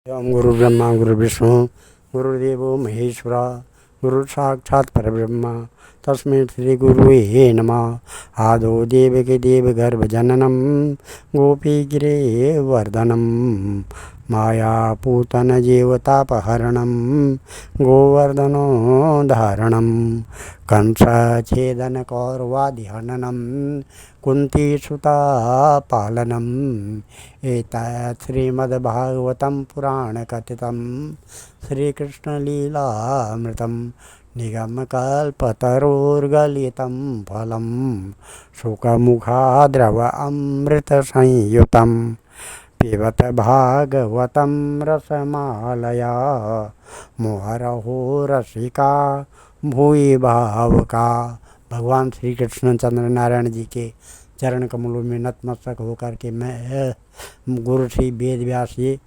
ओम गुरु ब्रह्मा गुरु विष्णु गुरुदेवो महेश्वरा गुरु साक्षात् परब्रह्म तस्मै श्री गुरुवे नमः। आदो देवकी देवगर्भ जननम गोपी गिरे वर्धनम माया पूतन जीवतापहरणम गोवर्धनो धारणम कंस छेदन कौरवादिहननम कुंती सुता पालनम एतत् श्रीमद्भागवतं पुराणकथितं श्रीकृष्णलीलामृतं निगमकल्पतरोर्गलितं फलं शुकमुखाद्रव अमृतसंयुतं पिबत भागवतं रसमालया मुहुरहो रसिका भूरि भावुका। भगवान श्री कृष्ण चंद्र नारायण जी के चरण कमलों में नतमस्तक होकर के मैं गुरु श्री वेद व्यास जी,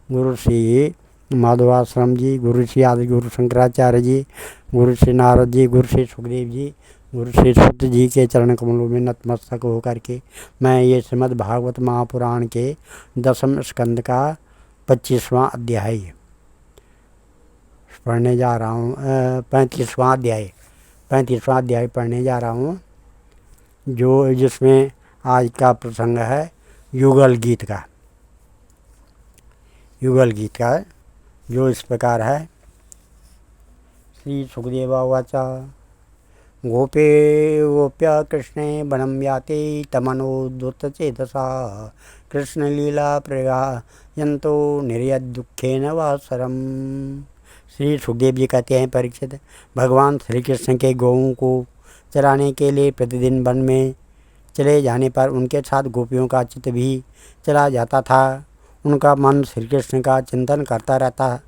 गुरु श्री माधवाश्रम जी, गुरु श्री आदि गुरु शंकराचार्य जी, गुरु श्री नारद जी, गुरु श्री सुखदेव जी, गुरु श्री शुद्ध जी के चरण कमलों में नतमस्तक होकर के मैं ये श्रीमद् भागवत महापुराण के 10वें स्कंद का 25वां अध्याय पढ़ने जा रहा हूँ। 35वां अध्याय पढ़ने जा रहा हूँ, जो जिसमें आज का प्रसंग है युगल गीत का। जो इस प्रकार है। श्री सुखदेवा वाचा गोपे गोप्य कृष्णे वनं याते तमनोद्धुतचेतसा कृष्णलीला प्रगायन्तो निर्यदुःखेन वासरम। श्री सुखदेव जी कहते हैं, परीक्षित, भगवान श्री कृष्ण के गौओं को चराने के लिए प्रतिदिन वन में चले जाने पर उनके साथ गोपियों का चित्त भी चला जाता था। उनका मन श्री कृष्ण का चिंतन करता रहता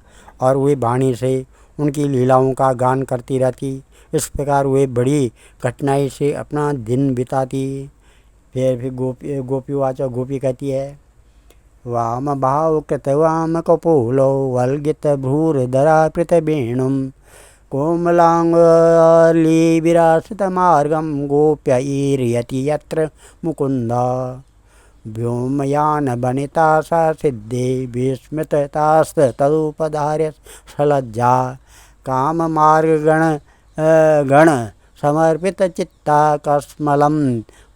और वे वाणी से उनकी लीलाओं का गान करती रहती। इस प्रकार वे बड़ी कठिनाई से अपना दिन बिताती। फिर गोपी कहती है, वाम भाव कृतवाम कपोलो वल्गित भ्रूरधरा पृथवेणुम कोमलांगली विरासित मार्गम गोप्यैर्यति यत्र मुकुंदा व्योमयान बनिता सा सिद्धे विस्मृतास्त तदुपधार्य सलज्जा काम मार्ग गण समर्पित चित्ता कस्मलम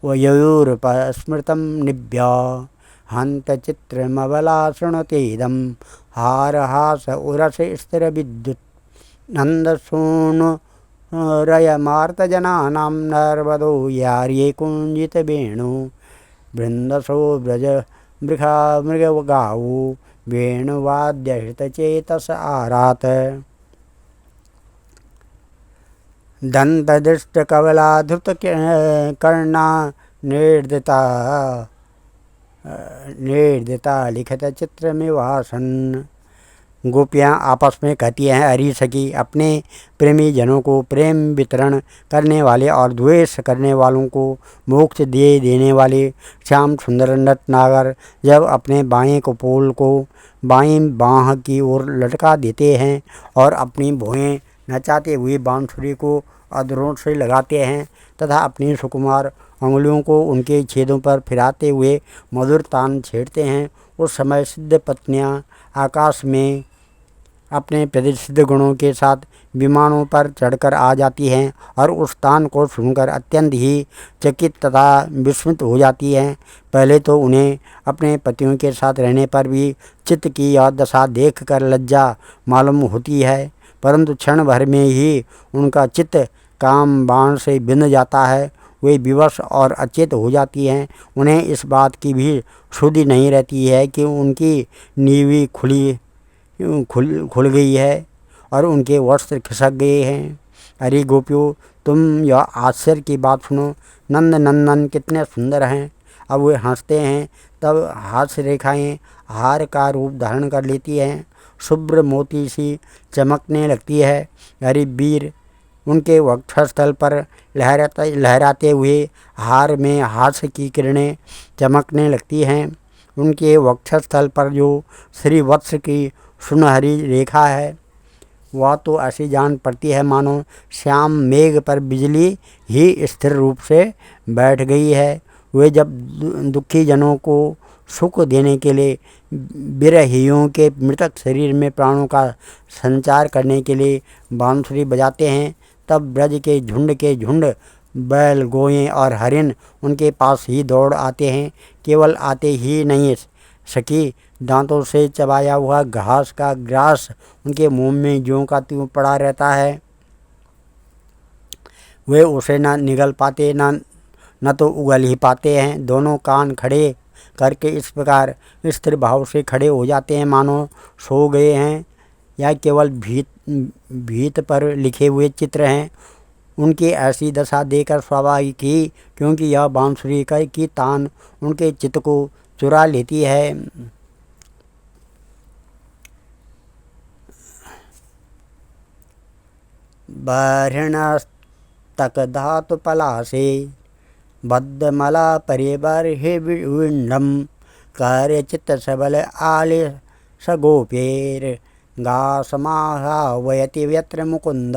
वयूर्स्मृतं निभ्या हंत चित्रमबला शृणुतेदम हारहास उरस स्थिर विद्युत नंद सोनु रयमार्तजनानां नर्वदो यार्ये कुंजित वेणु बृंदसो ब्रज मृगगावो वेणुवाद्य हृतचेतस आरात दंतदृष्ट कवलाधृत कर्णा निर्दिता लिखित चित्र में वासन। गोपियाँ आपस में कहती हैं, अरी सखी, अपने प्रेमी जनों को प्रेम वितरण करने वाले और द्वेष करने वालों को मोक्ष दे देने वाले श्याम सुंदर नटनागर जब अपने बाएं कपोल को बाएं बाँह की ओर लटका देते हैं और अपनी भौहें नचाते हुए बांसुरी को अधरों से लगाते हैं तथा अपनी सुकुमार अंगुलियों को उनके छेदों पर फिराते हुए मधुर तान छेड़ते हैं, उस समय सिद्ध पत्नियां आकाश में अपने प्रतिसिद्ध गुणों के साथ विमानों पर चढ़कर आ जाती हैं और उस तान को सुनकर अत्यंत ही चकित तथा विस्मित हो जाती हैं। पहले तो उन्हें अपने पतियों के साथ रहने पर भी चित्त की यह दशा देखकर लज्जा मालूम होती है, परंतु क्षण भर में ही उनका चित्त काम बाण से बिंध जाता है। वे विवश और अचेत हो जाती हैं। उन्हें इस बात की भी शुद्धि नहीं रहती है कि उनकी नीवी खुल गई है और उनके वस्त्र खिसक गए हैं। अरे गोपियों, तुम यह आश्चर्य की बात सुनो। नंद नंदन कितने सुंदर हैं। अब वे हंसते हैं तब हास्य रेखाएं हार का रूप धारण कर लेती हैं, शुभ्र मोती सी चमकने लगती है। अरे वीर, उनके वक्षस्थल पर लहराते हुए हार में हास्य की किरणें चमकने लगती हैं। उनके वक्षस्थल पर जो श्रीवत्स की सुनहरी रेखा है वह तो ऐसी जान पड़ती है मानो श्याम मेघ पर बिजली ही स्थिर रूप से बैठ गई है। वे जब दुखी जनों को सुख देने के लिए विरहियों के मृतक शरीर में प्राणों का संचार करने के लिए बांसुरी बजाते हैं। तब ब्रज के झुंड बैल, गोएं और हरिन उनके पास ही दौड़ आते हैं। केवल आते ही नहीं सकी, दांतों से चबाया हुआ घास का ग्रास उनके मुंह में ज्यों का त्यों पड़ा रहता है। वे उसे न निगल पाते न तो उगल ही पाते हैं। दोनों कान खड़े करके इस प्रकार स्थिर भाव से खड़े हो जाते हैं मानो सो गए हैं। यह केवल भीत पर लिखे हुए चित्र हैं। उनकी ऐसी दशा देकर स्वाभाविक ही, क्योंकि यह बांसुरी की तान उनके चित्त को चुरा लेती है। बर्हिणस्तक धातु पलासे बद्धमला परिबर्हि विंडम कार्य चित्त सबल आले सगोपेर गासमाहावयति व्यत्र मुकुंद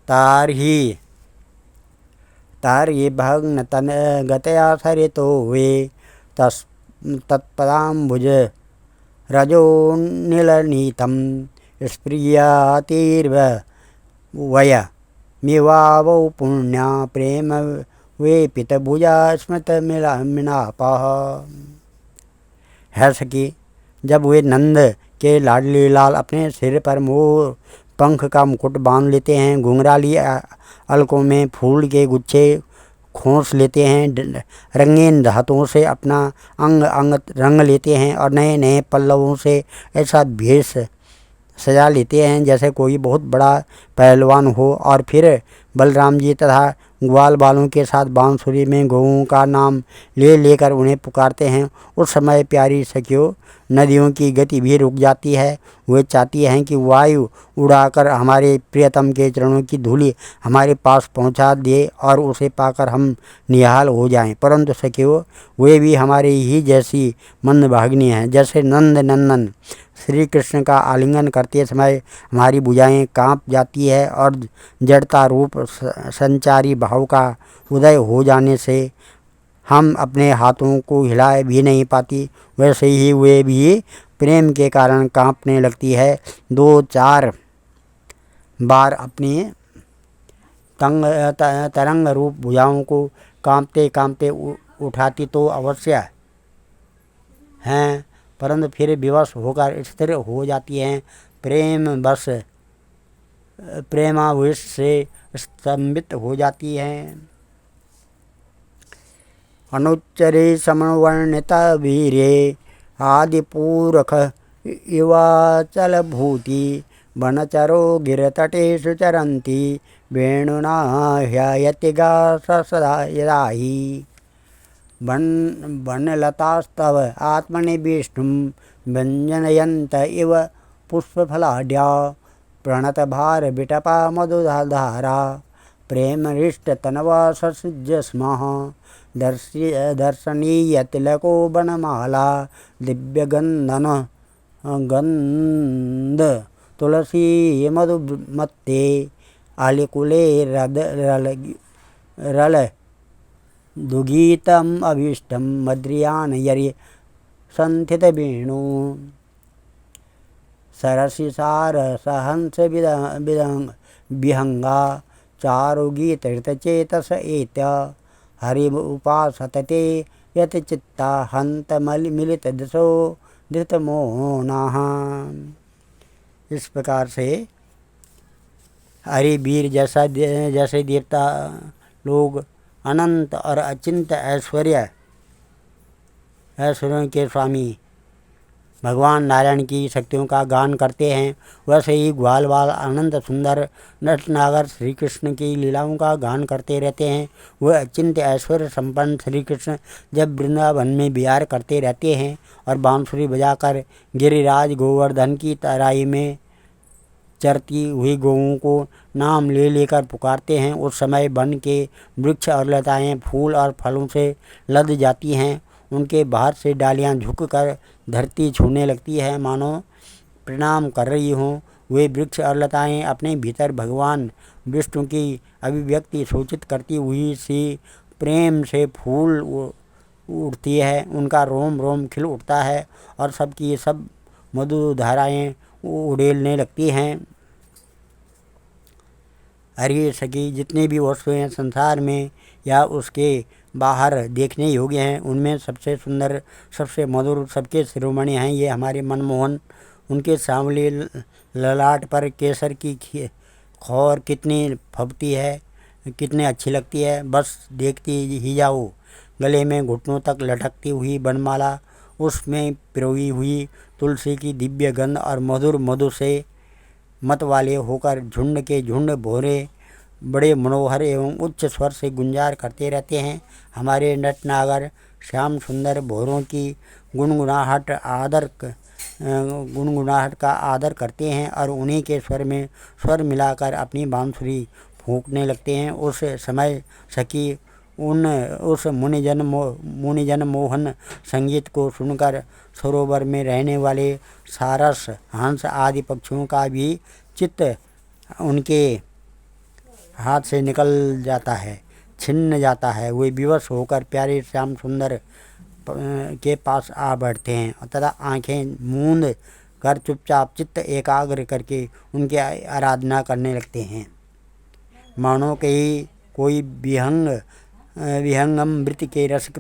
तारही भग्न तन गतया सरितो वे तत्पदाम्बुज रजोनिलनीतं स्प्रियातिर्वय मिवावौ पुण्या प्रेम वेपित भुजा स्मृत मिलापः। है सखी, जब वे नंद के लाडली लाल अपने सिर पर मोर पंख का मुकुट बांध लेते हैं, घुंघराली अलकों में फूल के गुच्छे खोस लेते हैं, रंगीन धातुओं से अपना अंग अंग रंग लेते हैं और नए नए पल्लवों से ऐसा भेष सजा लेते हैं जैसे कोई बहुत बड़ा पहलवान हो, और फिर बलराम जी तथा ग्वाल बालों के साथ बांसुरी में गौओं का नाम ले लेकर उन्हें पुकारते हैं, उस समय प्यारी सखियों नदियों की गति भी रुक जाती है। वे चाहती हैं कि वायु उड़ाकर हमारे प्रियतम के चरणों की धूलि हमारे पास पहुंचा दे और उसे पाकर हम निहाल हो जाएं, परंतु सखियों वे भी हमारे ही जैसी मंदभागिनी हैं। जैसे नंद नंदन श्री कृष्ण का आलिंगन करते समय हमारी भुजाएं कांप जाती है और जड़ता रूप संचारी भाव का उदय हो जाने से हम अपने हाथों को हिला भी नहीं पाती, वैसे ही वे भी प्रेम के कारण कांपने लगती है। 2-4 बार अपनी तरंग रूप भुजाओं को कांपते कांपते उठाती तो अवश्य हैं, परंतु फिर विवश होकर स्थिर हो जाती हैं। प्रेमावेश से स्तंभित हो जाती हैं। अनुच्चरे समवर्णित वीर्ये आदिपूरख इवाचल भूति वनचरो गिरतटेषु चरन्ति वेणुना ह्यायति गा सदा यदाहि वनलतास्तव आत्मनि विष्णुं व्यञ्जनयन्त इव पुष्पफलाढ्या प्रणतभार विटपा मधुधारा प्रेमरिष्टतनवा ससृज्य स्मः दर्शनीय तिलको वनमाला दिव्यगन्धन गन्ध तुलसी मधुमत्ते आलिकुले रल दुगीतम अभीष्टम मद्रियान यरि संथित वेणु सरसिसार सहंस विहंगा चारुगीत ऋतचेतस एत्य हरि उपासते यत चित्ता हंत मिलित दिशो धृतमोहनाः। इस प्रकार से हरि वीर जैसे देवता लोग अनंत और अचिंत ऐश्वर्यों के स्वामी भगवान नारायण की शक्तियों का गान करते हैं, वैसे ही ग्वाल बाल अनंत सुंदर नटनागर श्री कृष्ण की लीलाओं का गान करते रहते हैं। वह अचिंत ऐश्वर्य संपन्न श्री कृष्ण जब वृंदावन में विहार करते रहते हैं और बांसुरी बजाकर गिरिराज गोवर्धन की तराई में चरती हुई गौओं को नाम ले लेकर पुकारते हैं, उस समय वन के वृक्ष और लताएं फूल और फलों से लद जाती हैं। उनके बाहर से डालियां झुककर धरती छूने लगती है, मानो प्रणाम कर रही हों। वे वृक्ष और लताएं अपने भीतर भगवान विष्णु की अभिव्यक्ति सूचित करती हुई सी प्रेम से फूल उठती है, उनका रोम रोम खिल उठता है और सबकी सब मधुर धाराएं उड़ेलने लगती हैं। अरे सखी, जितनी भी वस्तुएं संसार में या उसके बाहर देखने योग्य हैं, उनमें सबसे सुंदर, सबसे मधुर, सबके शिरोमणि हैं ये हमारे मनमोहन। उनके सांवले ललाट पर केसर की खौर कितनी फबती है, कितनी अच्छी लगती है, बस देखती ही जाओ। गले में घुटनों तक लटकती हुई बनमाला, उसमें पिरोई हुई तुलसी की दिव्य गंध और मधुर मधु से मत वाले होकर झुंड के झुंड भौरे बड़े मनोहर एवं उच्च स्वर से गुंजार करते रहते हैं। हमारे नटनागर श्याम सुंदर भौरों की गुनगुनाहट का आदर करते हैं और उन्हीं के स्वर में स्वर मिलाकर अपनी बांसुरी फूंकने लगते हैं। उस समय सखी उस मुनिजन मोहन संगीत को सुनकर सरोवर में रहने वाले सारस, हंस आदि पक्षियों का भी चित्त उनके हाथ से निकल जाता है, छिन्न जाता है। वे विवश होकर प्यारे श्याम सुंदर के पास आ बैठते हैं तथा आंखें मूंद कर चुपचाप चित्त एकाग्र करके उनकी आराधना करने लगते हैं, मानो कि कोई विहंगम वृत्ति के रसिक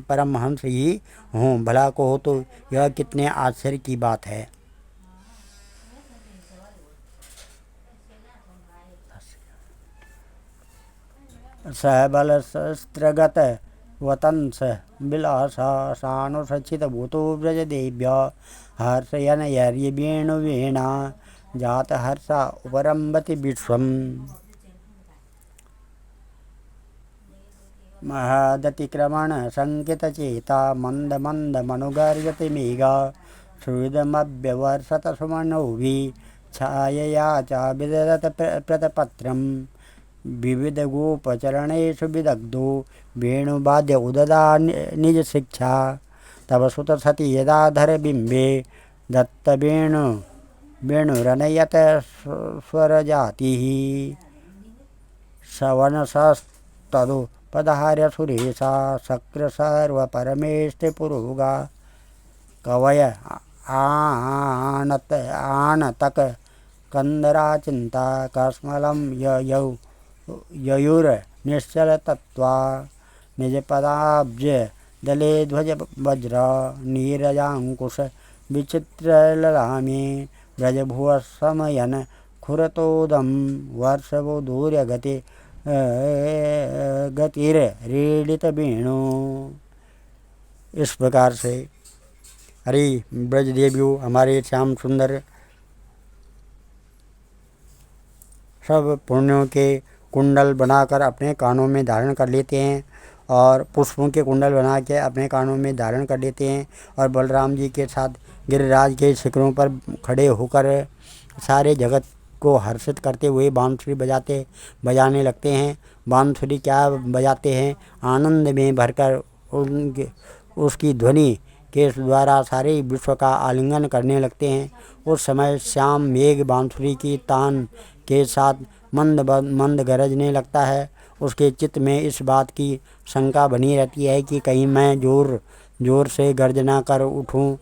परमहंस ही हों। भला कहो तो यह कितने आश्चर्य की बात है। सहबल शस्त्रगत वतंस विलासा सानुसचित भूतो व्रज देव्य हर्षयन यर्य वेणुवीणा जात हर्षा उपरम्बति विश्वम्। महदतिक्रमण संकित चेता मंद मंद मनुगर्जति मेघा श्रुदमव्यवर्षत सुमनोभि छायया च विदधत प्रतपत्रम्। विविध गोपचरणेषु विदग्धो वेणुवाद्य उददा निज शिक्षा तब सुत सती यदा धर बिंबे दत्त वेणुरनयत स्वरजातिः। सवनसस्तदु पदहार्य सुरेशा शक्र सर्व परमेष्टि पुरुगा कवय आनतक कंदरा चिंता कस्मलम ययुर निश्चल तत्वा निज पदाब्ज दले ध्वज वज्र नीरजांकुश विचित्र ललामे ब्रजभुव समयन खुरतोदम वर्षवो दूर्य गतिर रीडित वेणु। इस प्रकार से अरे ब्रज देवियों, हमारे श्याम सुंदर सब पुण्यों के कुंडल बनाकर अपने कानों में धारण कर लेते हैं और पुष्पों के कुंडल बना के अपने कानों में धारण कर लेते हैं और बलराम जी के साथ गिरिराज के शिखरों पर खड़े होकर सारे जगत को हर्षित करते हुए बांसुरी बजाने लगते हैं। बांसुरी क्या बजाते हैं, आनंद में भरकर उसकी ध्वनि के द्वारा सारे विश्व का आलिंगन करने लगते हैं। उस समय श्याम मेघ बांसुरी की तान के साथ मंद गरजने लगता है। उसके चित्त में इस बात की शंका बनी रहती है कि कहीं मैं जोर से गर्जना कर उठूं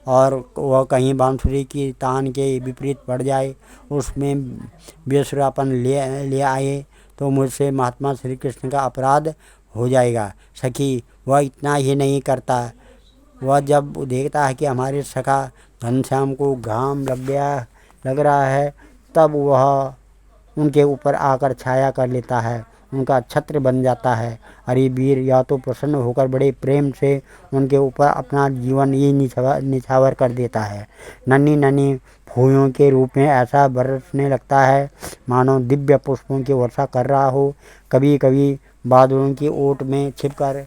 और वह कहीं बांसुरी की तान के विपरीत पड़ जाए, उसमें बेसुरापन ले आए तो मुझसे महात्मा श्री कृष्ण का अपराध हो जाएगा। सखी, वह इतना ही नहीं करता, वह जब देखता है कि हमारे सखा घनश्याम को घाम लग रहा है, तब वह उनके ऊपर आकर छाया कर लेता है, उनका छत्र बन जाता है। अरे वीर, या तो प्रसन्न होकर बड़े प्रेम से उनके ऊपर अपना जीवन ही निछावर कर देता है। नन्ही नन्ही फूलों के रूप में ऐसा बरसने लगता है मानो दिव्य पुष्पों की वर्षा कर रहा हो। कभी कभी बादलों की ओट में छिपकर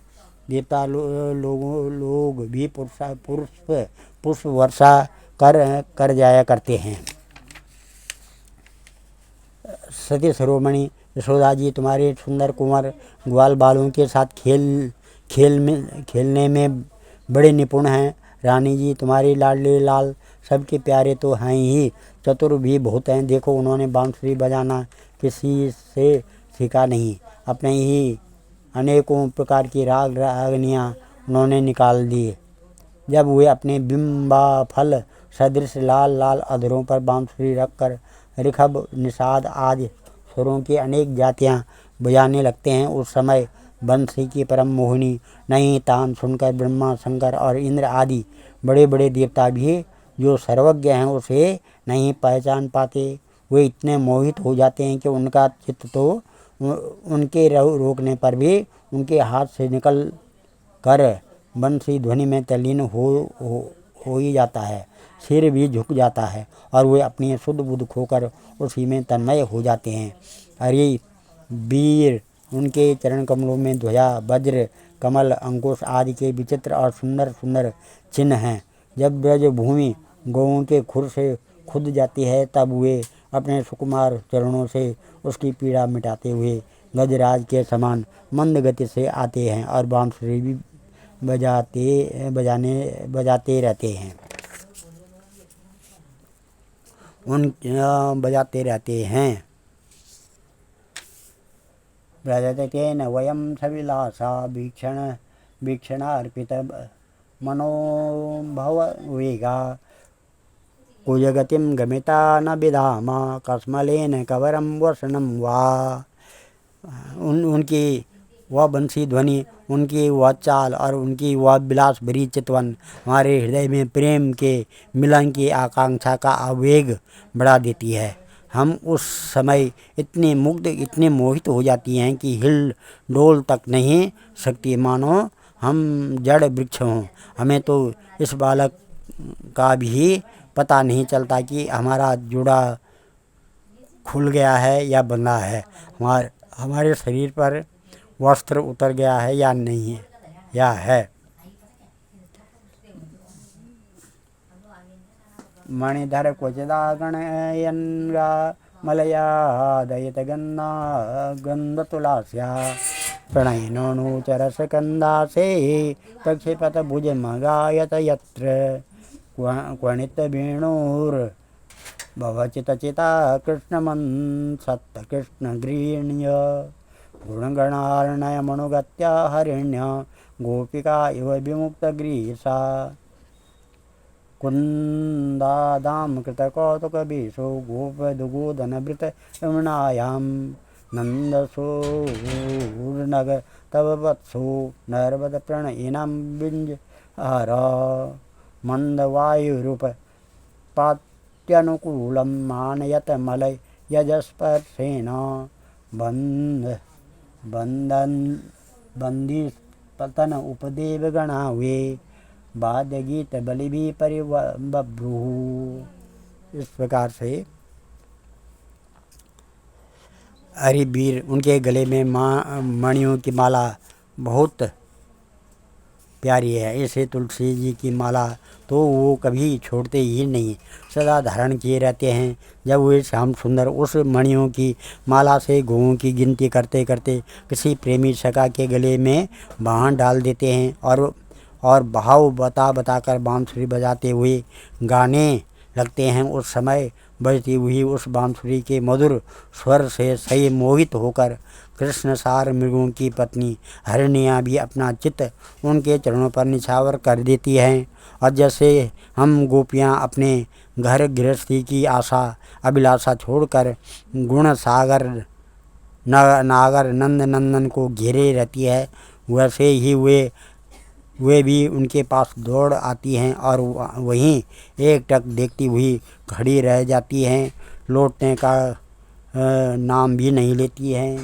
देवता लोग भी पुष्प वर्षा कर जाया करते हैं। सती शिरोमणि यशोदा जी तुम्हारे सुंदर कुंवर ग्वाल बालों के साथ खेलने में बड़े निपुण हैं। रानी जी तुम्हारे लाडले लाल सबके प्यारे तो हैं ही, चतुर भी बहुत हैं। देखो, उन्होंने बांसुरी बजाना किसी से सीखा नहीं, अपने ही अनेकों प्रकार की रागनियाँ उन्होंने निकाल दिए। जब वे अपने बिंबा फल सदृश लाल लाल अधरों पर बांसुरी रखकर ऋषभ निषाद आदि सुरों की अनेक जातियां बजाने लगते हैं, उस समय बंसी की परम मोहिनी नई तान सुनकर ब्रह्मा शंकर और इंद्र आदि बड़े बड़े देवता भी जो सर्वज्ञ हैं उसे नहीं पहचान पाते। वे इतने मोहित हो जाते हैं कि उनका चित्त तो उनके रोकने पर भी उनके हाथ से निकल कर बंसी ध्वनि में तल्लीन हो ही जाता है। सिर भी झुक जाता है और वे अपनी शुद्ध बुद्ध खोकर उसी में तन्मय हो जाते हैं। अरे वीर, उनके चरण कमलों में ध्वजा वज्र कमल अंकुश आदि के विचित्र और सुंदर सुंदर चिन्ह हैं। जब ब्रज भूमि गौओं के खुर से खुद जाती है तब वे अपने सुकुमार चरणों से उसकी पीड़ा मिटाते हुए गजराज के समान मंद गति से आते हैं और बांसुरी भी बजाते रहते हैं। बजाते रहते हैं। ब्रजतेन वयं सविलासा वीक्षणार्पित मनोभव वेगा कुजगतिं गमिता न विधाम कस्मलेन कवरम वसनम वा। उनकी वह बंसी ध्वनि, उनकी वह चाल और उनकी वह विलास भरी चितवन हमारे हृदय में प्रेम के मिलन की आकांक्षा का आवेग बढ़ा देती है। हम उस समय इतने मुग्ध इतने मोहित हो जाती हैं कि हिल डोल तक नहीं सकती, मानो हम जड़ वृक्ष हों। हमें तो इस बालक का भी पता नहीं चलता कि हमारा जोड़ा खुल गया है या बंधा है, हमारे शरीर पर वस्त्र उतर गया है या नहीं है या है। मणिधर क्वचिदा गणयन्गा मलया दयित गन्ना गन्धतुलास्या प्रणयनोनुचरसकन्दा से प्रक्षेपत भुजमगायत यत्र क्वणित वेणुर् भवचितचिता कृष्णमन्सत्त कृष्णगृह्ण्य गुणगणार्णयमनुगत्या हरिण्य गोपिका इव विमुक्तगृहीसा कुन्दादां कृतकौतुकवेशो गोपदुगोदनभृत रमणायां नन्दसूर्नग तव वत्सो नर्वद प्रणयिनां विञ्जहर मन्दवायुरूप पात्यनुकूलं मानयत मलयजस्पर्शेन बन्दिपतन उपदेवगणा वे वाद्य गीत बलि भी परिबभ्रुः। इस प्रकार से अरे वीर, उनके गले में मणियों की माला बहुत प्यारी है। ऐसे तुलसी जी की माला तो वो कभी छोड़ते ही नहीं, सदा धारण किए रहते हैं। जब वे श्याम सुंदर उस मणियों की माला से गौओं की गिनती करते करते किसी प्रेमी सखा के गले में बाँह डाल देते हैं और भाव बताकर बांसुरी बजाते हुए गाने लगते हैं, उस समय बजती हुई उस बांसुरी के मधुर स्वर से सही मोहित होकर कृष्णसार मृगों की पत्नी हरिणियाँ भी अपना चित्त उनके चरणों पर निछावर कर देती हैं। और जैसे हम गोपियाँ अपने घर गृहस्थी की आशा अभिलाषा छोड़कर गुण सागर नागर नंद नंदन को घेरे रहती है, वैसे ही वे भी उनके पास दौड़ आती हैं और वहीं एक टक देखती हुई खड़ी रह जाती हैं, लौटने का नाम भी नहीं लेती हैं।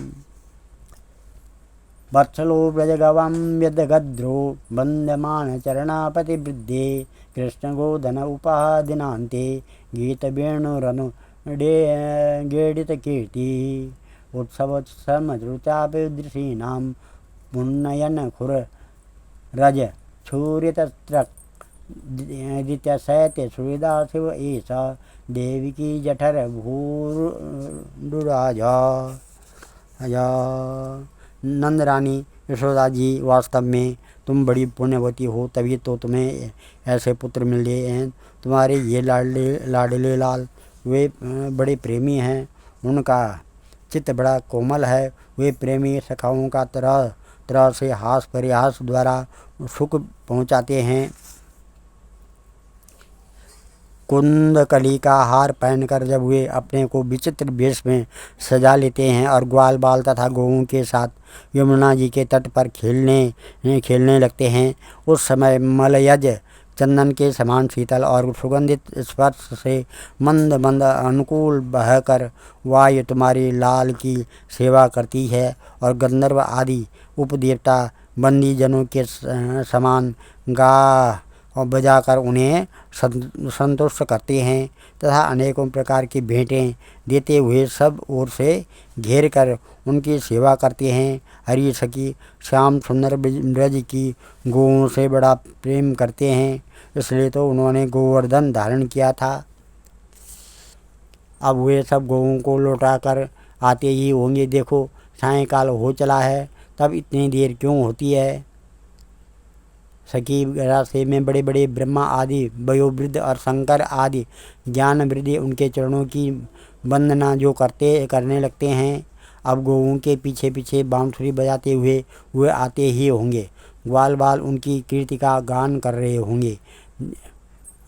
वत्सलो व्रजगवं यद्गद्रो वन्द्यमान चरणापति वृद्धे कृष्णगोधन उपादिनान्ते गीत वेणुरनु गेडित कीर्ति उत्सव समरुचापि दृशीनां पुण्ययन खुर रज छूरितत्रक दित्यशैत्य सुविदा शिव ऐसा देविकी जठर भूरुराजा। नंद रानी यशोदा जी, वास्तव में तुम बड़ी पुण्यवती हो, तभी तो तुम्हें ऐसे पुत्र मिले हैं। तुम्हारे ये लाडले लाल वे बड़े प्रेमी हैं, उनका चित्त बड़ा कोमल है। वे प्रेमी सखाओं का तरह तरह से हास परिहास द्वारा सुख पहुँचाते हैं। कुंदकली का हार पहनकर जब वे अपने को विचित्र वेश में सजा लेते हैं और ग्वाल बाल तथा गौओं के साथ यमुना जी के तट पर खेलने लगते हैं, उस समय मलयज चंदन के समान शीतल और सुगंधित स्पर्श से मंद मंद अनुकूल बहकर वायु तुम्हारी लाल की सेवा करती है और गंधर्व आदि उपदेवता बंदी जनों के समान गा और बजाकर उन्हें संतुष्ट करते हैं तथा अनेकों प्रकार की भेंटें देते हुए सब ओर से घेर कर उनकी सेवा करते हैं। हरि सखी श्याम सुंदर ब्रज की गौओं से बड़ा प्रेम करते हैं, इसलिए तो उन्होंने गोवर्धन धारण किया था। अब वे सब गौओं को लौटा कर आते ही होंगे। देखो सायंकाल हो चला है, तब इतनी देर क्यों होती है। सखी रास्ते में बड़े बड़े ब्रह्मा आदि वयोवृद्ध और शंकर आदि ज्ञान वृद्धि उनके चरणों की वंदना जो करने लगते हैं। अब गौओं के पीछे पीछे बांसुरी बजाते हुए आते ही होंगे। ग्वाल बाल उनकी कीर्ति का गान कर रहे होंगे।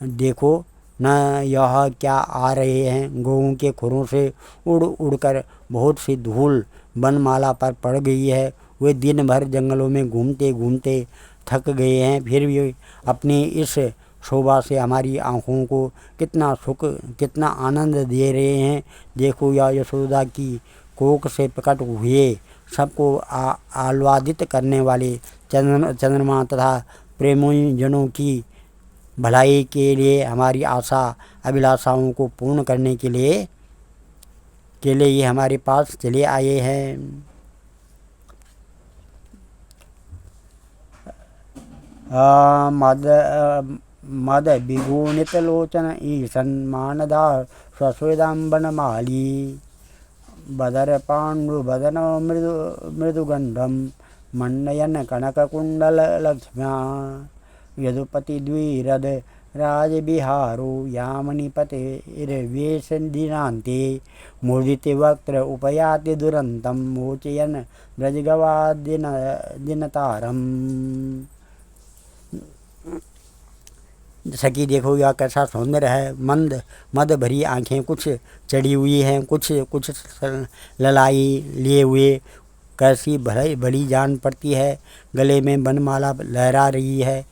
देखो न यह क्या आ रहे हैं। गौओं के खुरों से उड़ उड़कर बहुत सी धूल वनमाला पर पड़ गई है। वे दिन भर जंगलों में घूमते घूमते थक गए हैं, फिर भी अपनी इस शोभा से हमारी आँखों को कितना सुख कितना आनंद दे रहे हैं। देखो या यशोदा की कोख से प्रकट हुए सबको आह्लादित करने वाले चंद्रमा तथा प्रेमी जनों की भलाई के लिए हमारी आशा अभिलाषाओं को पूर्ण करने के लिए ये हमारे पास चले आए हैं। मद विगुणित लोचन ईशन मानदा स्वस्वेदाम्बनमाली बदर पाण्डु बदन मृदुगंधम मंडयन कनककुंडल लक्ष्म्या यदुपति द्विरद राजबिहारो यामनिपतिर्वेश दिनान्ते मुदिते वक्त्र उपयाति दुरंतम मोचयन ब्रजगवा दिनतारम। सखी देखो यह कैसा सौंदर्य है। मद भरी आँखें कुछ चढ़ी हुई हैं, कुछ ललाई लिए हुए कैसी भली जान पड़ती है। गले में बनमाला लहरा रही है।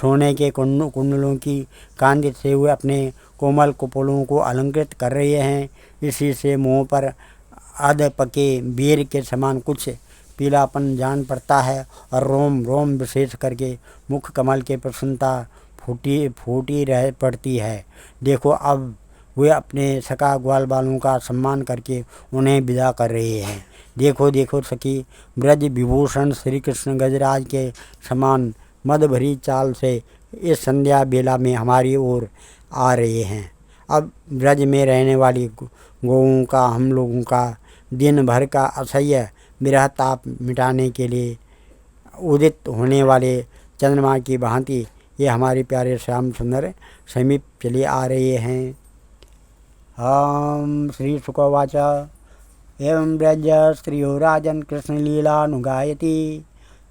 सोने के कुंडलों की कांति से हुए अपने कोमल कपोलों को अलंकृत कर रहे हैं। इसी से मुँह पर अध पके बेर के समान कुछ पीलापन जान पड़ता है और रोम रोम विशेष करके मुख कमल के प्रसन्नता फूटी रह पड़ती है। देखो अब वे अपने सका ग्वाल बालों का सम्मान करके उन्हें विदा कर रहे हैं। देखो देखो सखी ब्रज विभूषण श्री कृष्ण गजराज के समान मद भरी चाल से इस संध्या बेला में हमारी ओर आ रहे हैं। अब ब्रज में रहने वाली गौओं का हम लोगों का दिन भर का असह्य विरह ताप मिटाने के लिए उदित होने वाले चंद्रमा की भांति ये हमारे प्यारे श्याम सुंदर समीप चले आ रहे हैं। हम श्री शुकवाच एवं ब्रज स्त्रियो राजन कृष्ण लीलानुगायति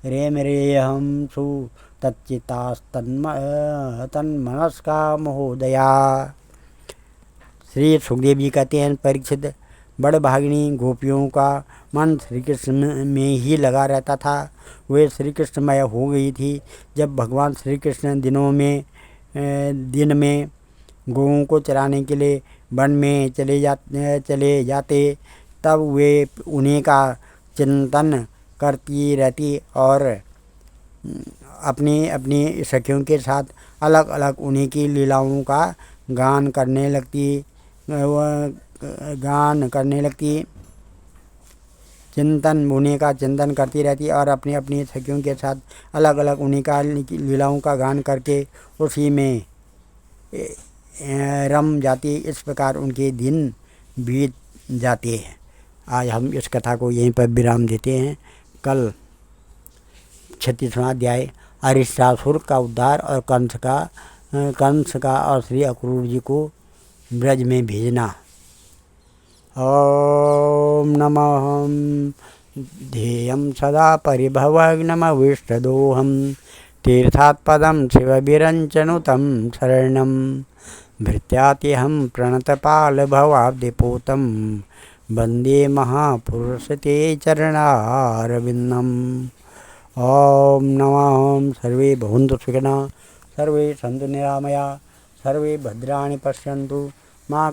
रेम रेहम सु तन्मनस्का महोदया। श्री सुखदेव जी कहते हैं, परीक्षित बड़भागिनी गोपियों का मन श्री कृष्ण में ही लगा रहता था। वे श्री कृष्णमय हो गई थी। जब भगवान श्री कृष्ण दिन में गौओं को चराने के लिए वन में चले जाते तब वे उन्हीं का चिंतन करती रहती और अपनी अपनी सखियों के साथ अलग अलग उन्हीं की लीलाओं का गान करने लगती चिंतन उन्हीं का चिंतन करती रहती और अपनी अपनी सखियों के साथ अलग अलग उन्हीं का लीलाओं का गान करके उसी में रम जाती। इस प्रकार उनके दिन बीत जाते हैं। आज हम इस कथा को यहीं पर विराम देते हैं। कल 36वां अध्याय अरिष्टासुर का उद्धार और कंस का और श्री अक्रूर जी को ब्रज में भेजना। ओम नमः ध्येयं सदा परिभवग्नमविष्टदोहं तीर्थात्पदं शिवविरञ्चनुतं शरणं भृत्यात्यहं प्रणतपालभवाब्धिपूतं वन्दे महापुरुषते चरणारविन्दम्। ॐ नमः। सर्वे भवन्तु सुखिनः, सर्वे सन्तु निरामया, सर्वे भद्राणि पश्यन्तु मा